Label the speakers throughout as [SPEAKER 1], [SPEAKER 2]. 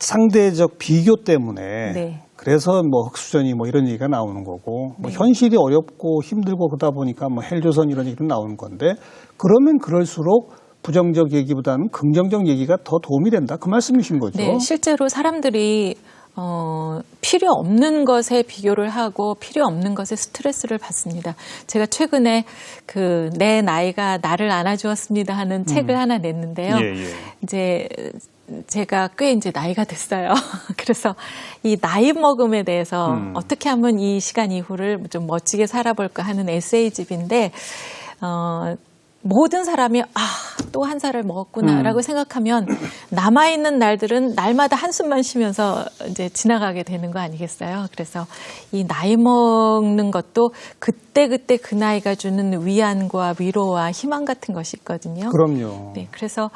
[SPEAKER 1] 상대적 비교 때문에
[SPEAKER 2] 네.
[SPEAKER 1] 그래서 뭐 흑수저니 뭐 이런 얘기가 나오는 거고 뭐
[SPEAKER 2] 네.
[SPEAKER 1] 현실이 어렵고 힘들고 그러다 보니까 뭐 헬조선 이런 얘기도 나오는 건데 그러면 그럴수록 부정적 얘기보다는 긍정적 얘기가 더 도움이 된다. 그 말씀이신 거죠?
[SPEAKER 2] 네, 실제로 사람들이 필요 없는 것에 비교를 하고 필요 없는 것에 스트레스를 받습니다. 제가 최근에 그 내 나이가 나를 안아주었습니다 하는 책을 하나 냈는데요.
[SPEAKER 1] 예, 예.
[SPEAKER 2] 이제 제가 꽤 이제 나이가 됐어요. 그래서 이 나이 먹음에 대해서 어떻게 하면 이 시간 이후를 좀 멋지게 살아볼까 하는 에세이집인데, 모든 사람이 또 한 살을 먹었구나라고 생각하면 남아있는 날들은 날마다 한숨만 쉬면서 이제 지나가게 되는 거 아니겠어요? 그래서 이 나이 먹는 것도 그때그때 그 나이가 주는 위안과 위로와 희망 같은 것이 있거든요.
[SPEAKER 1] 그럼요.
[SPEAKER 2] 네, 그래서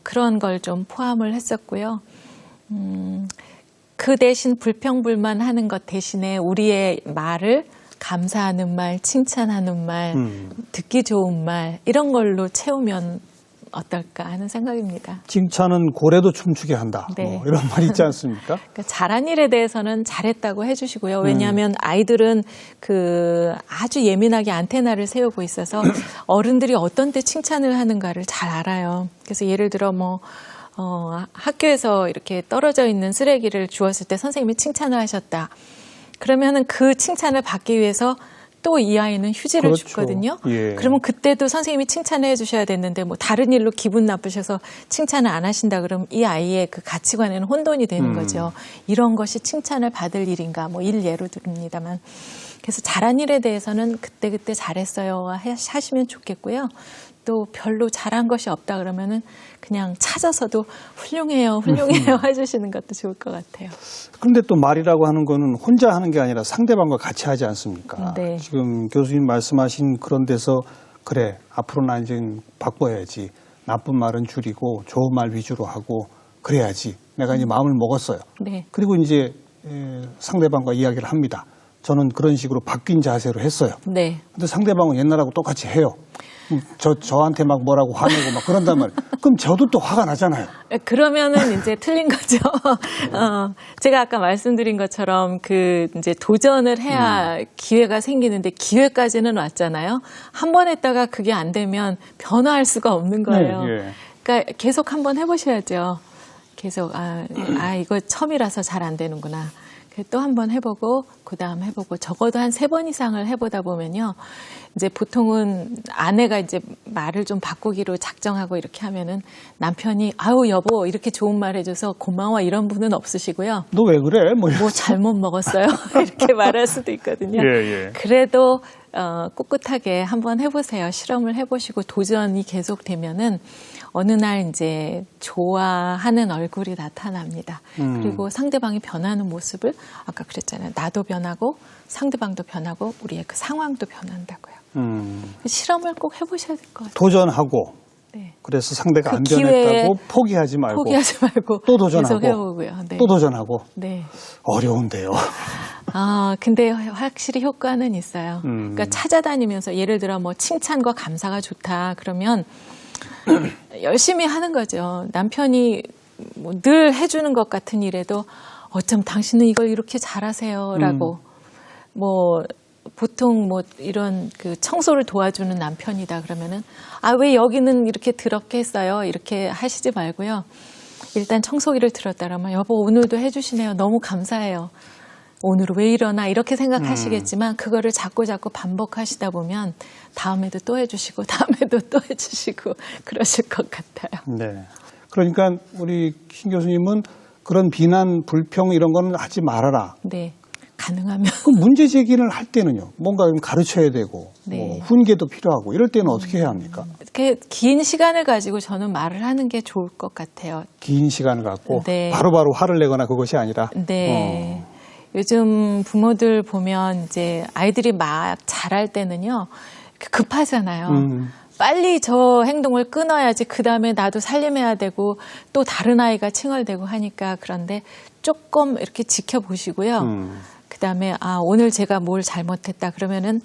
[SPEAKER 2] 그런 걸 좀 포함을 했었고요. 그 대신 불평불만하는 것 대신에 우리의 말을 감사하는 말, 칭찬하는 말, 듣기 좋은 말 이런 걸로 채우면 어떨까 하는 생각입니다.
[SPEAKER 1] 칭찬은 고래도 춤추게 한다.
[SPEAKER 2] 네.
[SPEAKER 1] 뭐 이런 말이 있지 않습니까?
[SPEAKER 2] 그러니까 잘한 일에 대해서는 잘했다고 해주시고요. 왜냐하면 아이들은 그 아주 예민하게 안테나를 세우고 있어서 어른들이 어떤 때 칭찬을 하는가를 잘 알아요. 그래서 예를 들어 뭐 학교에서 이렇게 떨어져 있는 쓰레기를 주웠을 때 선생님이 칭찬을 하셨다. 그러면은 그 칭찬을 받기 위해서 또 이 아이는 휴지를
[SPEAKER 1] 그렇죠.
[SPEAKER 2] 줬거든요.
[SPEAKER 1] 예.
[SPEAKER 2] 그러면 그때도 선생님이 칭찬을 해주셔야 됐는데 뭐 다른 일로 기분 나쁘셔서 칭찬을 안 하신다 그러면 이 아이의 그 가치관에는 혼돈이 되는 거죠. 이런 것이 칭찬을 받을 일인가 뭐 예로 듭니다만. 그래서 잘한 일에 대해서는 그때그때 잘했어요 하시면 좋겠고요. 또 별로 잘한 것이 없다 그러면은 그냥 찾아서도 훌륭해요 해주시는 것도 좋을 것 같아요.
[SPEAKER 1] 그런데 또 말이라고 하는 거는 혼자 하는 게 아니라 상대방과 같이 하지 않습니까?
[SPEAKER 2] 네.
[SPEAKER 1] 지금 교수님 말씀하신 그런 데서 그래 앞으로 난 이제 바꿔야지. 나쁜 말은 줄이고 좋은 말 위주로 하고 그래야지. 내가 이제 마음을 먹었어요.
[SPEAKER 2] 네.
[SPEAKER 1] 그리고 이제 상대방과 이야기를 합니다. 저는 그런 식으로 바뀐 자세로 했어요.
[SPEAKER 2] 네.
[SPEAKER 1] 근데 상대방은 옛날하고 똑같이 해요. 저한테 막 뭐라고 화내고 막 그런단 말이에요. 그럼 저도 또 화가 나잖아요.
[SPEAKER 2] 그러면은 이제 틀린 거죠. 제가 아까 말씀드린 것처럼 그 이제 도전을 해야 기회가 생기는데 기회까지는 왔잖아요. 한 번 했다가 그게 안 되면 변화할 수가 없는 거예요.
[SPEAKER 1] 네, 예.
[SPEAKER 2] 그러니까 계속 한번 해보셔야죠. 계속 이거 처음이라서 잘 안 되는구나. 또 한 번 해보고 그다음 해보고 적어도 한 3번 이상을 해보다 보면요. 이제 보통은 아내가 이제 말을 좀 바꾸기로 작정하고 이렇게 하면은 남편이 아유 여보 이렇게 좋은 말 해줘서 고마워 이런 분은 없으시고요.
[SPEAKER 1] 너 왜 그래? 뭐
[SPEAKER 2] 잘못 먹었어요? 이렇게 말할 수도 있거든요.
[SPEAKER 1] 예.
[SPEAKER 2] 그래도 꿋꿋하게 한번 해보세요. 실험을 해보시고 도전이 계속되면은 어느 날 이제 좋아하는 얼굴이 나타납니다. 그리고 상대방이 변하는 모습을 아까 그랬잖아요. 나도 변하고 상대방도 변하고 우리의 그 상황도 변한다고요. 실험을 꼭 해보셔야 될 것 같아요.
[SPEAKER 1] 도전하고
[SPEAKER 2] 네.
[SPEAKER 1] 그래서 상대가 안
[SPEAKER 2] 그
[SPEAKER 1] 변했다고 포기하지 말고
[SPEAKER 2] 또
[SPEAKER 1] 도전하고
[SPEAKER 2] 계속 해보고요. 네.
[SPEAKER 1] 또 도전하고
[SPEAKER 2] 네.
[SPEAKER 1] 어려운데요.
[SPEAKER 2] 근데 확실히 효과는 있어요. 그러니까 찾아다니면서 예를 들어 뭐 칭찬과 감사가 좋다 그러면 열심히 하는 거죠. 남편이 뭐 늘 해주는 것 같은 일에도 어쩜 당신은 이걸 이렇게 잘하세요라고 뭐 보통 뭐 이런 그 청소를 도와주는 남편이다 그러면은 왜 여기는 이렇게 더럽게 했어요 이렇게 하시지 말고요. 일단 청소기를 들었다 그러면 여보 오늘도 해주시네요. 너무 감사해요. 오늘은 왜 이러나 이렇게 생각하시겠지만 그거를 자꾸 반복하시다 보면 다음에도 또 해주시고 다음에도 또 해주시고 그러실 것 같아요.
[SPEAKER 1] 네. 그러니까 우리 신 교수님은 그런 비난, 불평 이런 거는 하지 말아라.
[SPEAKER 2] 네. 가능하면.
[SPEAKER 1] 그 문제 제기를 할 때는요. 뭔가 좀 가르쳐야 되고
[SPEAKER 2] 네.
[SPEAKER 1] 뭐 훈계도 필요하고 이럴 때는 어떻게 해야 합니까?
[SPEAKER 2] 이렇게 긴 시간을 가지고 저는 말을 하는 게 좋을 것 같아요.
[SPEAKER 1] 긴 시간을 갖고
[SPEAKER 2] 네.
[SPEAKER 1] 바로바로 화를 내거나 그것이 아니라.
[SPEAKER 2] 네. 요즘 부모들 보면 이제 아이들이 막 잘할 때는요. 급하잖아요. 빨리 저 행동을 끊어야지 그 다음에 나도 살림해야 되고 또 다른 아이가 칭얼대고 하니까 그런데 조금 이렇게 지켜보시고요. 그 다음에 오늘 제가 뭘 잘못했다 그러면은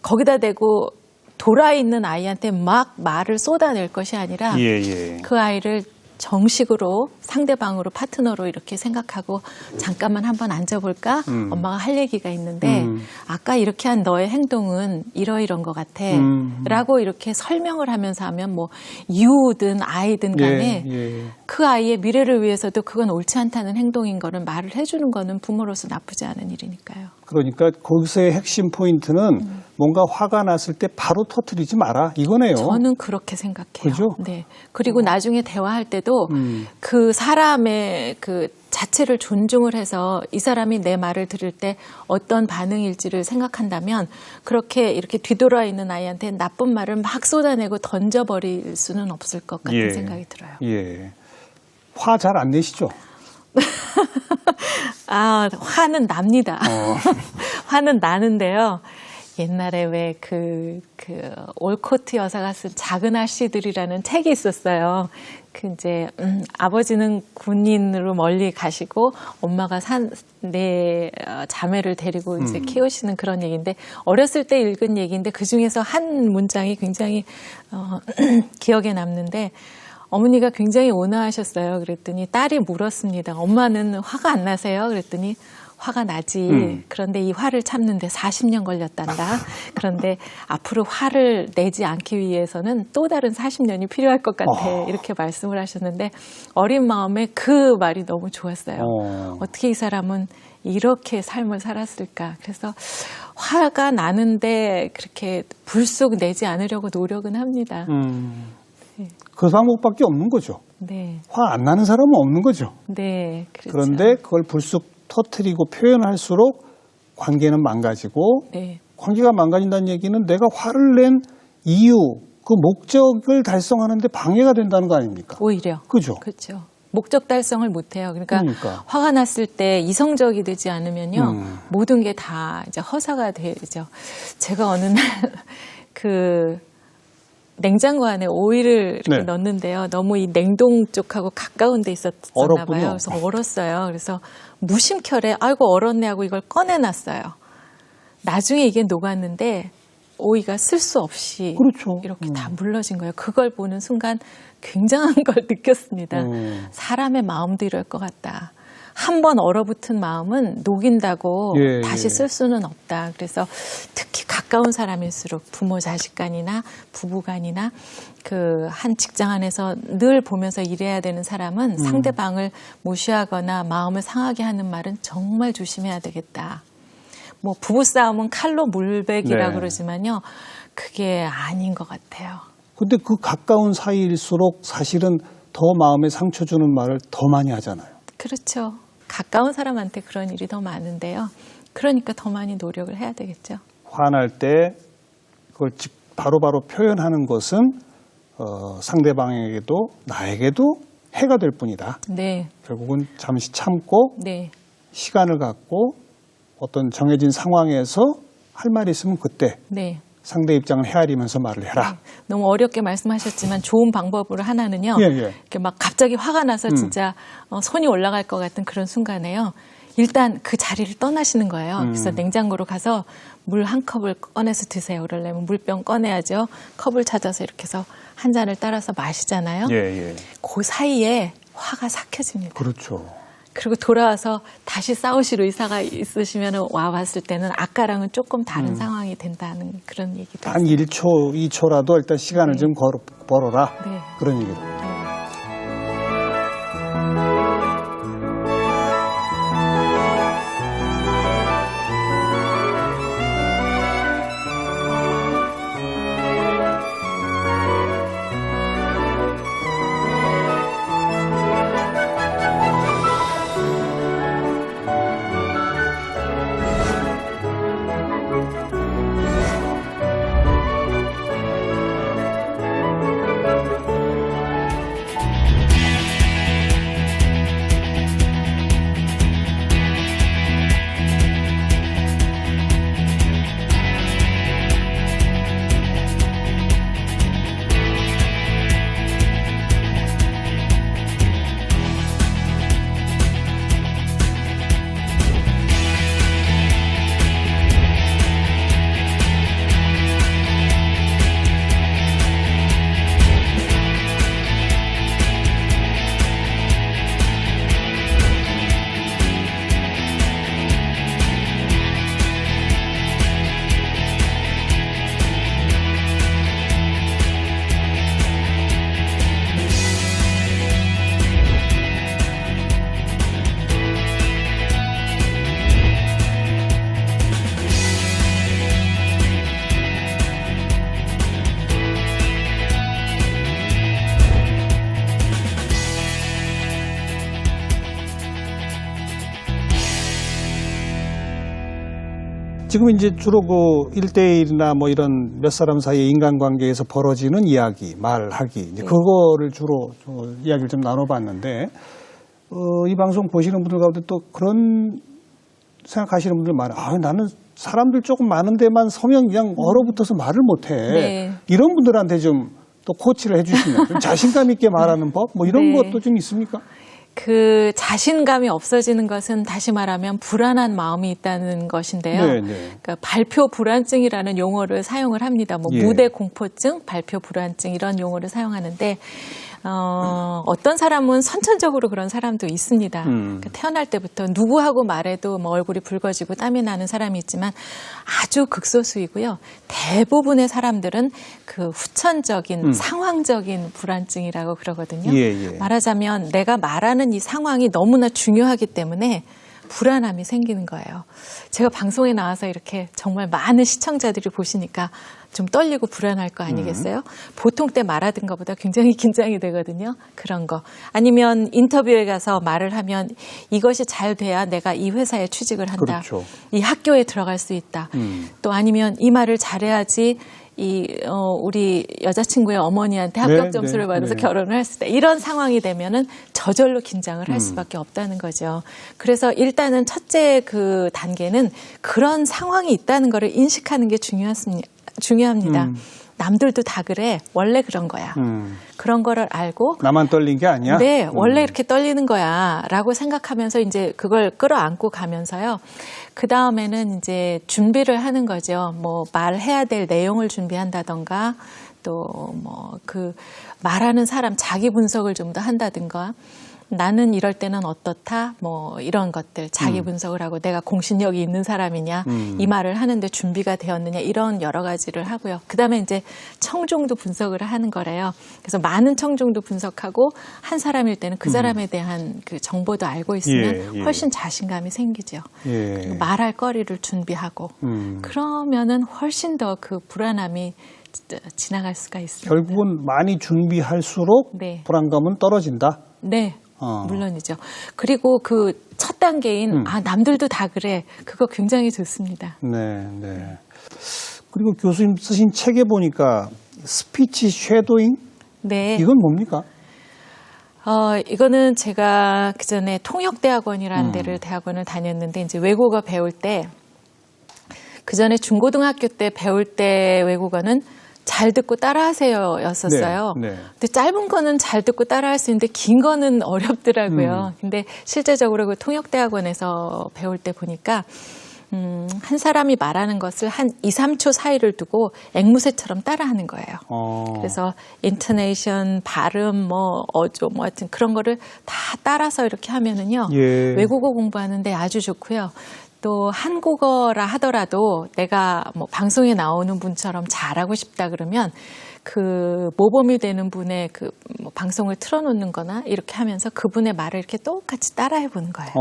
[SPEAKER 2] 거기다 대고 돌아 있는 아이한테 막 말을 쏟아낼 것이 아니라
[SPEAKER 1] 예.
[SPEAKER 2] 그 아이를 정식으로 상대방으로 파트너로 이렇게 생각하고 잠깐만 한번 앉아볼까? 엄마가 할 얘기가 있는데 아까 이렇게 한 너의 행동은 이러이런 것 같아 라고 이렇게 설명을 하면서 하면 뭐 유든 아이든 간에 그 아이의 미래를 위해서도 그건 옳지 않다는 행동인 거는 말을 해주는 거는 부모로서 나쁘지 않은 일이니까요.
[SPEAKER 1] 그러니까 거기서의 핵심 포인트는 뭔가 화가 났을 때 바로 터뜨리지 마라 이거네요.
[SPEAKER 2] 저는 그렇게 생각해요.
[SPEAKER 1] 그죠?
[SPEAKER 2] 네. 그리고 나중에 대화할 때도 그 사람의 그 자체를 존중을 해서 이 사람이 내 말을 들을 때 어떤 반응일지를 생각한다면 그렇게 이렇게 뒤돌아 있는 아이한테 나쁜 말을 막 쏟아내고 던져버릴 수는 없을 것 같은 생각이 들어요.
[SPEAKER 1] 예. 화 잘 안 내시죠?
[SPEAKER 2] 아, 화는 납니다. 화는 나는데요. 옛날에 왜 올코트 여사가 쓴 작은 아씨들이라는 책이 있었어요. 이제, 아버지는 군인으로 멀리 가시고 엄마가 네 자매를 데리고 이제 키우시는 그런 얘기인데 어렸을 때 읽은 얘기인데 그 중에서 한 문장이 굉장히, 기억에 남는데 어머니가 굉장히 온화하셨어요. 그랬더니 딸이 물었습니다. 엄마는 화가 안 나세요? 그랬더니 화가 나지. 그런데 이 화를 참는데 40년 걸렸단다. 그런데 앞으로 화를 내지 않기 위해서는 또 다른 40년이 필요할 것 같아. 이렇게 말씀을 하셨는데 어린 마음에 그 말이 너무 좋았어요. 어떻게 이 사람은 이렇게 삶을 살았을까. 그래서 화가 나는데 그렇게 불쑥 내지 않으려고 노력은 합니다.
[SPEAKER 1] 그 방법밖에 없는 거죠.
[SPEAKER 2] 네.
[SPEAKER 1] 화 안 나는 사람은 없는 거죠.
[SPEAKER 2] 네. 그렇죠.
[SPEAKER 1] 그런데 그걸 불쑥 터뜨리고 표현할수록 관계는 망가지고
[SPEAKER 2] 네.
[SPEAKER 1] 관계가 망가진다는 얘기는 내가 화를 낸 이유, 그 목적을 달성하는데 방해가 된다는 거 아닙니까?
[SPEAKER 2] 오히려.
[SPEAKER 1] 그죠?
[SPEAKER 2] 그렇죠. 목적 달성을 못 해요. 그러니까 화가 났을 때 이성적이 되지 않으면요. 모든 게 다 이제 허사가 되죠. 제가 어느 날 냉장고 안에 오이를 이렇게 넣는데요. 너무 이 냉동 쪽하고 가까운 데 있었나 봐요. 그래서 얼었어요. 그래서 무심결에 아이고 얼었네 하고 이걸 꺼내놨어요. 나중에 이게 녹았는데 오이가 쓸 수 없이 이렇게 다 물러진 거예요. 그걸 보는 순간 굉장한 걸 느꼈습니다. 사람의 마음도 이럴 것 같다. 한 번 얼어붙은 마음은 녹인다고 다시 쓸 수는 없다. 그래서 특히 가까운 사람일수록 부모 자식 간이나 부부 간이나 한 직장 안에서 늘 보면서 일해야 되는 사람은 상대방을 무시하거나 마음을 상하게 하는 말은 정말 조심해야 되겠다. 뭐 부부싸움은 칼로 물베기라고 그러지만요. 그게 아닌 것 같아요.
[SPEAKER 1] 근데 그 가까운 사이일수록 사실은 더 마음에 상처 주는 말을 더 많이 하잖아요.
[SPEAKER 2] 그렇죠. 가까운 사람한테 그런 일이 더 많은데요. 그러니까 더 많이 노력을 해야 되겠죠.
[SPEAKER 1] 화날 때 그걸 바로바로 표현하는 것은 상대방에게도 나에게도 해가 될 뿐이다.
[SPEAKER 2] 네.
[SPEAKER 1] 결국은 잠시 참고 시간을 갖고 어떤 정해진 상황에서 할 말이 있으면 그때 상대 입장을 헤아리면서 말을 해라.
[SPEAKER 2] 너무 어렵게 말씀하셨지만 좋은 방법으로 하나는요. 이렇게 막 갑자기 화가 나서 진짜 손이 올라갈 것 같은 그런 순간에요. 일단 그 자리를 떠나시는 거예요. 그래서 냉장고로 가서 물 한 컵을 꺼내서 드세요. 그러려면 물병 꺼내야죠. 컵을 찾아서 이렇게 해서 한 잔을 따라서 마시잖아요. 그 사이에 화가 삭혀집니다.
[SPEAKER 1] 그렇죠.
[SPEAKER 2] 그리고 돌아와서 다시 싸우실 의사가 있으시면 와봤을 때는 아까랑은 조금 다른 상황이 된다는 그런 얘기도
[SPEAKER 1] 한 1초, 2초라도 일단 시간을 좀 벌어라. 그런 얘기도. 지금 이제 주로 그 1대1이나 뭐 이런 몇 사람 사이의 인간관계에서 벌어지는 이야기, 말하기, 이제
[SPEAKER 2] 네.
[SPEAKER 1] 그거를 주로 이야기를 좀 나눠봤는데, 이 방송 보시는 분들 가운데 또 그런 생각하시는 분들 많아요. 아, 나는 사람들 조금 많은 데만 서면 그냥 얼어붙어서 말을 못해.
[SPEAKER 2] 네.
[SPEAKER 1] 이런 분들한테 좀 또 코치를 해주시면 좀 자신감 있게 말하는 법, 뭐 이런
[SPEAKER 2] 네.
[SPEAKER 1] 것도 좀 있습니까?
[SPEAKER 2] 그 자신감이 없어지는 것은 다시 말하면 불안한 마음이 있다는 것인데요.
[SPEAKER 1] 네, 네.
[SPEAKER 2] 그러니까 발표 불안증이라는 용어를 사용을 합니다. 뭐
[SPEAKER 1] 예.
[SPEAKER 2] 무대 공포증, 발표 불안증 이런 용어를 사용하는데 어떤 사람은 선천적으로 그런 사람도 있습니다. 그러니까 태어날 때부터 누구하고 말해도 뭐 얼굴이 붉어지고 땀이 나는 사람이 있지만 아주 극소수이고요. 대부분의 사람들은 그 후천적인 상황적인 불안증이라고 그러거든요.
[SPEAKER 1] 예, 예.
[SPEAKER 2] 말하자면 내가 말하는 이 상황이 너무나 중요하기 때문에 불안함이 생기는 거예요. 제가 방송에 나와서 이렇게 정말 많은 시청자들이 보시니까 좀 떨리고 불안할 거 아니겠어요? 보통 때 말하던 것보다 굉장히 긴장이 되거든요. 그런 거. 아니면 인터뷰에 가서 말을 하면 이것이 잘 돼야 내가 이 회사에 취직을 한다.
[SPEAKER 1] 그렇죠.
[SPEAKER 2] 이 학교에 들어갈 수 있다. 또 아니면 이 말을 잘해야지 우리 여자친구의 어머니한테 합격
[SPEAKER 1] 네,
[SPEAKER 2] 점수를
[SPEAKER 1] 네,
[SPEAKER 2] 받아서
[SPEAKER 1] 네.
[SPEAKER 2] 결혼을 할 수 있다. 이런 상황이 되면은 저절로 긴장을 할 수밖에 없다는 거죠. 그래서 일단은 첫째 그 단계는 그런 상황이 있다는 거를 인식하는 게 중요합니다. 남들도 다 그래. 원래 그런 거야. 그런 거를 알고
[SPEAKER 1] 나만 떨린 게 아니야?
[SPEAKER 2] 네, 원래 이렇게 떨리는 거야. 라고 생각하면서 이제 그걸 끌어안고 가면서요. 그 다음에는 이제 준비를 하는 거죠. 뭐 말해야 될 내용을 준비한다던가 또 뭐 그 말하는 사람 자기 분석을 좀 더 한다든가 나는 이럴 때는 어떻다? 뭐 이런 것들 자기 분석을 하고 내가 공신력이 있는 사람이냐 이 말을 하는데 준비가 되었느냐 이런 여러 가지를 하고요. 그다음에 이제 청중도 분석을 하는 거래요. 그래서 많은 청중도 분석하고 한 사람일 때는 그 사람에 대한 그 정보도 알고 있으면
[SPEAKER 1] 예, 예.
[SPEAKER 2] 훨씬 자신감이 생기죠.
[SPEAKER 1] 예.
[SPEAKER 2] 그리고 말할 거리를 준비하고 그러면은 훨씬 더 그 불안함이 지나갈 수가 있습니다.
[SPEAKER 1] 결국은 많이 준비할수록
[SPEAKER 2] 네.
[SPEAKER 1] 불안감은 떨어진다.
[SPEAKER 2] 네. 물론이죠. 그리고 그 첫 단계인 남들도 다 그래. 그거 굉장히 좋습니다.
[SPEAKER 1] 네, 네. 그리고 교수님 쓰신 책에 보니까 스피치 쉐도잉?
[SPEAKER 2] 네.
[SPEAKER 1] 이건 뭡니까?
[SPEAKER 2] 이거는 제가 그 전에 통역대학원이라는 데를 대학원을 다녔는데 이제 외국어 배울 때 그 전에 중고등학교 때 배울 때 외국어는 잘 듣고 따라하세요 였었어요.
[SPEAKER 1] 네, 네.
[SPEAKER 2] 근데 짧은 거는 잘 듣고 따라할 수 있는데 긴 거는 어렵더라고요. 근데 실제적으로 그 통역대학원에서 배울 때 보니까 한 사람이 말하는 것을 한 2, 3초 사이를 두고 앵무새처럼 따라하는 거예요. 그래서 인토네이션, 발음, 뭐 어조, 뭐 하여튼 그런 거를 다 따라서 이렇게 하면은요.
[SPEAKER 1] 예.
[SPEAKER 2] 외국어 공부하는데 아주 좋고요. 또 한국어라 하더라도 내가 뭐 방송에 나오는 분처럼 잘하고 싶다 그러면 그 모범이 되는 분의 그 뭐 방송을 틀어놓는 거나 이렇게 하면서 그분의 말을 이렇게 똑같이 따라해 보는 거예요.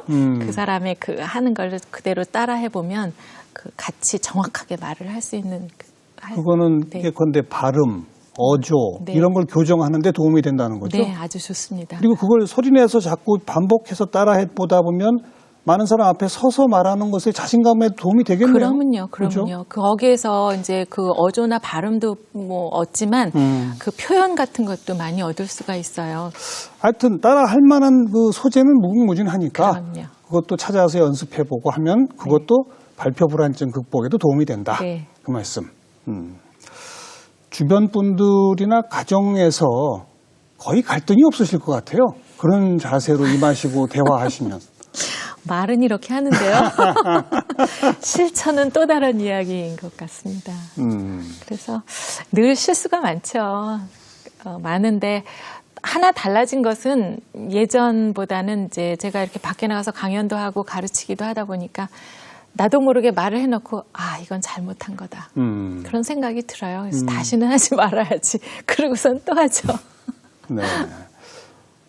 [SPEAKER 2] 그 사람의 그 하는 걸 그대로 따라해 보면 그 같이 정확하게 말을 할 수 있는
[SPEAKER 1] 그거는
[SPEAKER 2] 네.
[SPEAKER 1] 예컨대 발음, 어조
[SPEAKER 2] 네.
[SPEAKER 1] 이런 걸 교정하는 데 도움이 된다는 거죠?
[SPEAKER 2] 네, 아주 좋습니다.
[SPEAKER 1] 그리고 그걸 소리내서 자꾸 반복해서 따라해 보다 보면 많은 사람 앞에 서서 말하는 것에 자신감에 도움이 되겠네요.
[SPEAKER 2] 그러면요.
[SPEAKER 1] 그렇죠?
[SPEAKER 2] 거기에서 이제 그 어조나 발음도 뭐 얻지만 그 표현 같은 것도 많이 얻을 수가 있어요.
[SPEAKER 1] 하여튼 따라 할 만한 그 소재는 무궁무진하니까
[SPEAKER 2] 그럼요.
[SPEAKER 1] 그것도 찾아서 연습해 보고 하면 그것도 발표 불안증 극복에도 도움이 된다.
[SPEAKER 2] 네.
[SPEAKER 1] 그 말씀. 주변 분들이나 가정에서 거의 갈등이 없으실 것 같아요. 그런 자세로 임하시고 대화하시면.
[SPEAKER 2] 말은 이렇게 하는데요. 실천은 또 다른 이야기인 것 같습니다. 그래서 늘 실수가 많죠. 많은데 하나 달라진 것은 예전보다는 이제 제가 이렇게 밖에 나가서 강연도 하고 가르치기도 하다 보니까 나도 모르게 말을 해놓고 이건 잘못한 거다. 그런 생각이 들어요. 그래서 다시는 하지 말아야지. 그러고선 또 하죠.
[SPEAKER 1] 네.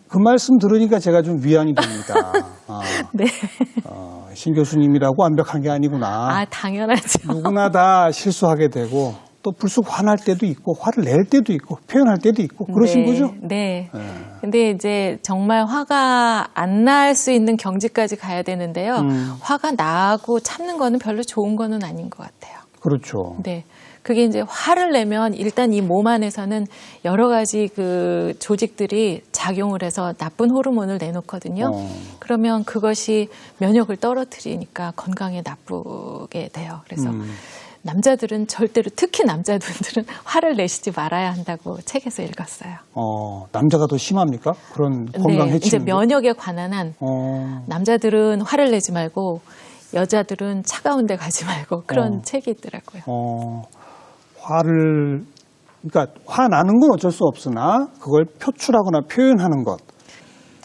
[SPEAKER 1] 그 말씀 들으니까 제가 좀 위안이 됩니다.
[SPEAKER 2] 네.
[SPEAKER 1] 신 교수님이라고 완벽한 게 아니구나.
[SPEAKER 2] 당연하죠.
[SPEAKER 1] 누구나 다 실수하게 되고 또 불쑥 화날 때도 있고 화를 낼 때도 있고 표현할 때도 있고 그러신 거죠?
[SPEAKER 2] 네. 근데 이제 정말 화가 안 날 수 있는 경지까지 가야 되는데요. 화가 나고 참는 거는 별로 좋은 거는 아닌 것 같아요.
[SPEAKER 1] 그렇죠.
[SPEAKER 2] 네. 그게 이제 화를 내면 일단 이 몸 안에서는 여러 가지 그 조직들이 작용을 해서 나쁜 호르몬을 내놓거든요. 그러면 그것이 면역을 떨어뜨리니까 건강에 나쁘게 돼요. 그래서 남자들은 절대로, 특히 남자분들은 화를 내시지 말아야 한다고 책에서 읽었어요.
[SPEAKER 1] 남자가 더 심합니까? 그런 건강
[SPEAKER 2] 네,
[SPEAKER 1] 해치는
[SPEAKER 2] 이제
[SPEAKER 1] 게?
[SPEAKER 2] 면역에 관한 한 남자들은 화를 내지 말고 여자들은 차가운 데 가지 말고 그런 책이 있더라고요.
[SPEAKER 1] 그러니까 화나는 건 어쩔 수 없으나 그걸 표출하거나 표현하는 것.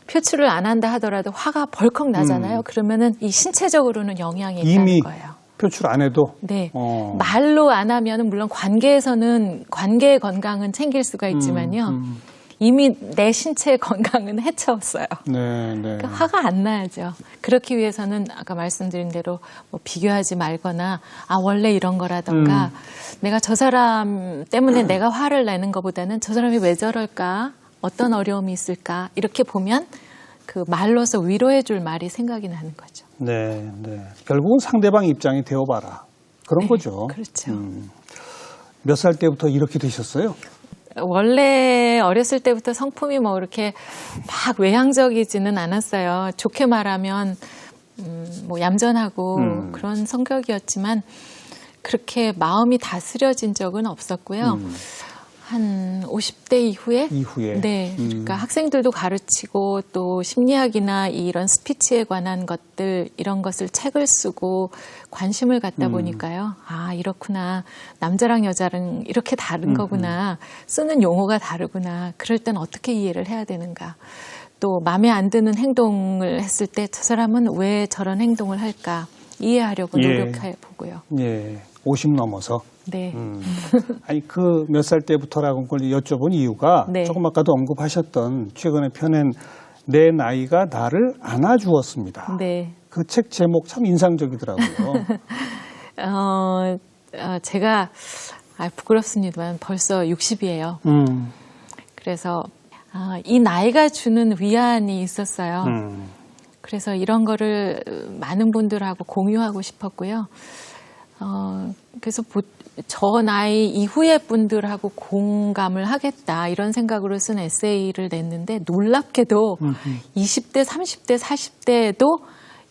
[SPEAKER 2] 표출을 안 한다 하더라도 화가 벌컥 나잖아요. 그러면은 이 신체적으로는 영향이
[SPEAKER 1] 이미
[SPEAKER 2] 있다는 거예요.
[SPEAKER 1] 표출 안 해도.
[SPEAKER 2] 네. 말로 안 하면은 물론 관계에서는 관계의 건강은 챙길 수가 있지만요. 이미 내 신체의 건강은 해쳐없어요.
[SPEAKER 1] 네, 네.
[SPEAKER 2] 그러니까 화가 안 나야죠. 그렇기 위해서는 아까 말씀드린 대로 뭐 비교하지 말거나 원래 이런 거라던가 내가 저 사람 때문에 내가 화를 내는 것보다는 저 사람이 왜 저럴까? 어떤 어려움이 있을까? 이렇게 보면 그 말로서 위로해 줄 말이 생각이 나는 거죠.
[SPEAKER 1] 네, 네. 결국은 상대방 입장이 되어봐라. 그런 거죠.
[SPEAKER 2] 그렇죠.
[SPEAKER 1] 몇 살 때부터 이렇게 되셨어요?
[SPEAKER 2] 원래 어렸을 때부터 성품이 뭐 이렇게 막 외향적이지는 않았어요. 좋게 말하면 뭐 얌전하고 그런 성격이었지만 그렇게 마음이 다스려진 적은 없었고요. 한 50대 이후에 네, 그러니까 학생들도 가르치고 또 심리학이나 이런 스피치에 관한 것들 이런 것을 책을 쓰고 관심을 갖다 보니까요. 이렇구나. 남자랑 여자랑 이렇게 다른 거구나. 쓰는 용어가 다르구나. 그럴 땐 어떻게 이해를 해야 되는가. 또 마음에 안 드는 행동을 했을 때 저 사람은 왜 저런 행동을 할까 이해하려고 노력해 보고요.
[SPEAKER 1] 예. 50 넘어서.
[SPEAKER 2] 네.
[SPEAKER 1] 아니 그 몇 살 때부터라고 걸 여쭤본 이유가
[SPEAKER 2] 네.
[SPEAKER 1] 조금 아까도 언급하셨던 최근에 펴낸 내 나이가 나를 안아주었습니다.
[SPEAKER 2] 네.
[SPEAKER 1] 그 책 제목 참 인상적이더라고요.
[SPEAKER 2] 제가 부끄럽습니다만 벌써 60이에요. 그래서 이 나이가 주는 위안이 있었어요. 그래서 이런 거를 많은 분들하고 공유하고 싶었고요. 그래서 저 나이 이후의 분들하고 공감을 하겠다 이런 생각으로 쓴 에세이를 냈는데 놀랍게도 20대, 30대, 40대에도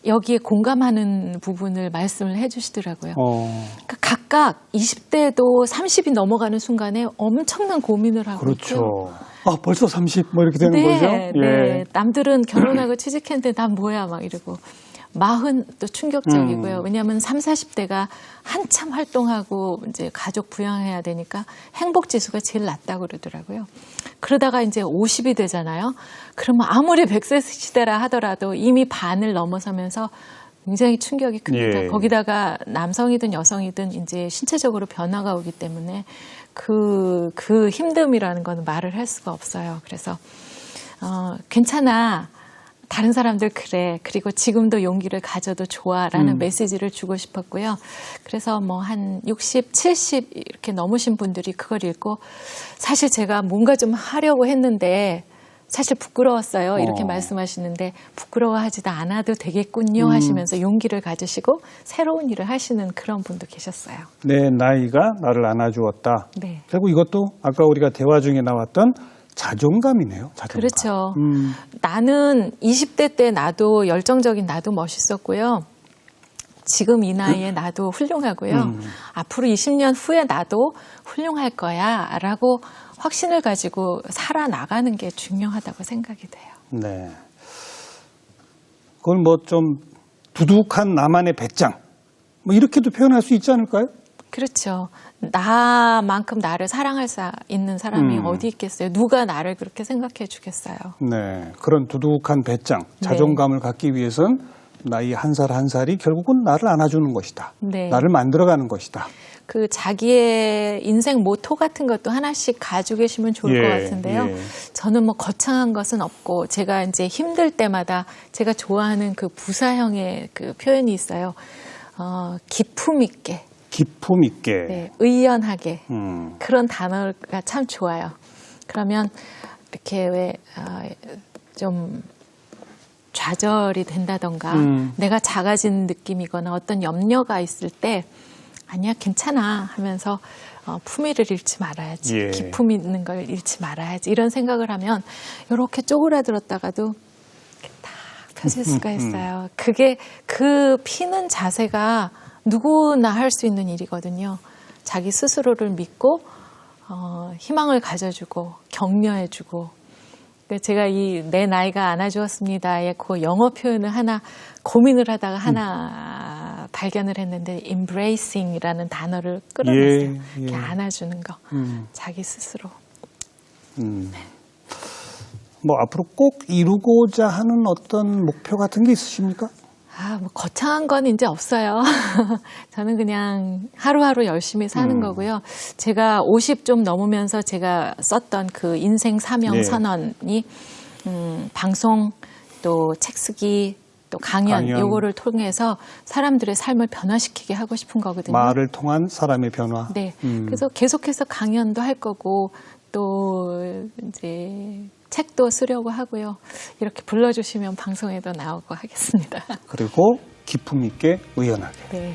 [SPEAKER 2] 여기에 공감하는 부분을 말씀을 해주시더라고요. 그러니까 각각 20대도 30이 넘어가는 순간에 엄청난 고민을 하고
[SPEAKER 1] 그렇죠.
[SPEAKER 2] 있고
[SPEAKER 1] 벌써 30 뭐 이렇게 되는 거죠?
[SPEAKER 2] 네. 남들은 결혼하고 취직했는데 난 뭐야 막 이러고 40도 충격적이고요. 왜냐하면 30, 40대가 한참 활동하고 이제 가족 부양해야 되니까 행복 지수가 제일 낮다고 그러더라고요. 그러다가 이제 50이 되잖아요. 그러면 아무리 100세 시대라 하더라도 이미 반을 넘어서면서 굉장히 충격이 큽니다.
[SPEAKER 1] 예.
[SPEAKER 2] 거기다가 남성이든 여성이든 이제 신체적으로 변화가 오기 때문에 그 힘듦이라는 건 말을 할 수가 없어요. 그래서 괜찮아. 다른 사람들 그래. 그리고 지금도 용기를 가져도 좋아라는 메시지를 주고 싶었고요. 그래서 뭐 한 60, 70 이렇게 넘으신 분들이 그걸 읽고 사실 제가 뭔가 좀 하려고 했는데 사실 부끄러웠어요. 이렇게 말씀하시는데 부끄러워하지도 않아도 되겠군요 하시면서 용기를 가지시고 새로운 일을 하시는 그런 분도 계셨어요.
[SPEAKER 1] 내 나이가 나를 안아주었다.
[SPEAKER 2] 네.
[SPEAKER 1] 결국 이것도 아까 우리가 대화 중에 나왔던 자존감이네요. 자존감.
[SPEAKER 2] 그렇죠. 나는 20대 때 나도 열정적인 나도 멋있었고요. 지금 이 나이에 나도 훌륭하고요. 앞으로 20년 후에 나도 훌륭할 거야 라고 확신을 가지고 살아나가는 게 중요하다고 생각이 돼요.
[SPEAKER 1] 네. 그걸 뭐 좀 두둑한 나만의 배짱 뭐 이렇게도 표현할 수 있지 않을까요?
[SPEAKER 2] 그렇죠. 나만큼 나를 사랑할 수 있는 사람이 어디 있겠어요. 누가 나를 그렇게 생각해 주겠어요.
[SPEAKER 1] 네. 그런 두둑한 배짱, 자존감을 갖기 위해선 나이 한 살 한 살이 결국은 나를 안아주는 것이다.
[SPEAKER 2] 네.
[SPEAKER 1] 나를 만들어가는 것이다.
[SPEAKER 2] 그 자기의 인생 모토 같은 것도 하나씩 가지고 계시면 좋을 것 같은데요. 저는 뭐 거창한 것은 없고 제가 이제 힘들 때마다 제가 좋아하는 그 부사형의 그 표현이 있어요. 기품 있게.
[SPEAKER 1] 기품 있게.
[SPEAKER 2] 네, 의연하게.
[SPEAKER 1] 음.
[SPEAKER 2] 그런 단어가 참 좋아요. 그러면 이렇게 왜 좀 좌절이 된다던가 내가 작아진 느낌이거나 어떤 염려가 있을 때 아니야 괜찮아 하면서 품위를 잃지 말아야지.
[SPEAKER 1] 예.
[SPEAKER 2] 기품 있는 걸 잃지 말아야지. 이런 생각을 하면 이렇게 쪼그라들었다가도 이렇게 딱 펴질 수가 있어요. 그게 그 피는 자세가 누구나 할 수 있는 일이거든요. 자기 스스로를 믿고 희망을 가져주고 격려해주고. 제가 내 나이가 안아주었습니다의 그 영어 표현을 하나 고민을 하다가 하나 발견을 했는데 embracing이라는 단어를 끌어냈어요.
[SPEAKER 1] 예.
[SPEAKER 2] 이렇게 안아주는 거. 자기 스스로.
[SPEAKER 1] 뭐 앞으로 꼭 이루고자 하는 어떤 목표 같은 게 있으십니까?
[SPEAKER 2] 뭐 거창한 건 이제 없어요. 저는 그냥 하루하루 열심히 사는 거고요. 제가 50 좀 넘으면서 제가 썼던 그 인생 사명
[SPEAKER 1] 네.
[SPEAKER 2] 선언이 방송 또 책 쓰기 또 강연 요거를 통해서 사람들의 삶을 변화시키게 하고 싶은 거거든요.
[SPEAKER 1] 말을 통한 사람의 변화.
[SPEAKER 2] 네. 그래서 계속해서 강연도 할 거고 또 이제 책도 쓰려고 하고요. 이렇게 불러주시면 방송에도 나오고 하겠습니다.
[SPEAKER 1] 그리고 기품 있게 의연하게.
[SPEAKER 2] 네.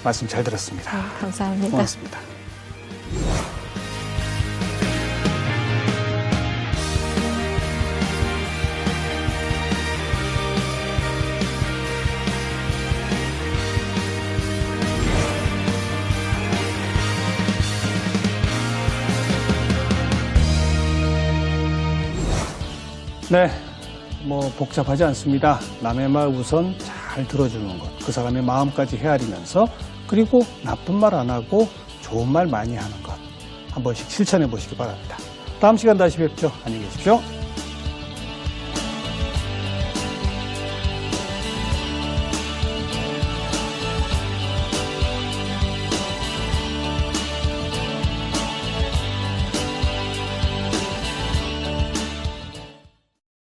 [SPEAKER 1] 말씀 잘 들었습니다.
[SPEAKER 2] 네, 감사합니다.
[SPEAKER 1] 고맙습니다. 네, 뭐 복잡하지 않습니다. 남의 말 우선 잘 들어주는 것, 그 사람의 마음까지 헤아리면서 그리고 나쁜 말 안 하고 좋은 말 많이 하는 것 한 번씩 실천해 보시기 바랍니다. 다음 시간 다시 뵙죠. 안녕히 계십시오.